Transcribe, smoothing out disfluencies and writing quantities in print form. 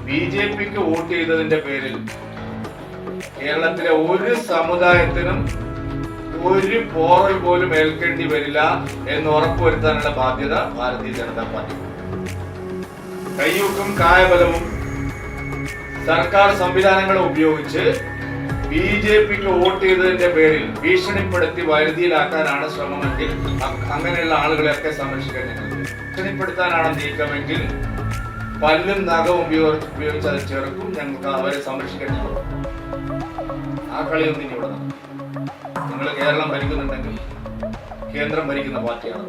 BJPക്ക് vote ചെയ്തതിന്റെ പേരിൽ കേരളത്തിലെ ഒരു സമുദായത്തിനും ഒരു പോറൽ പോലും ഏൽക്കേണ്ടി വരില്ല എന്ന് ഉറപ്പുവരുത്താനുള്ള ബാധ്യത ഭാരതീയ ജനതാ പാർട്ടി. കയ്യൂക്കും കായബലവും സർക്കാർ സംവിധാനങ്ങളും ഉപയോഗിച്ച് BJPക്ക് വോട്ട് ചെയ്തതിന്റെ പേരിൽ ഭീഷണിപ്പെടുത്തി വരുതിയിലാക്കാനാണ് ശ്രമമെങ്കിൽ അങ്ങനെയുള്ള ആളുകളെയൊക്കെ സംരക്ഷിക്കാൻ ഞങ്ങൾ. ഭീഷണിപ്പെടുത്താനാണ് നീക്കമെങ്കിൽ പല്ലും നഖവും ഉപയോഗിച്ച് അത് ചെറുക്കും. ഞങ്ങൾക്ക് അവരെ സംരക്ഷിക്കാൻ ഞങ്ങൾ. ആ കളിയൊന്നും ഇനി ഇവിടെ നടക്കും. നിങ്ങൾ കേരളം ഭരിക്കുന്നുണ്ടെങ്കിൽ കേന്ദ്രം ഭരിക്കുന്ന പാർട്ടിയാണ്.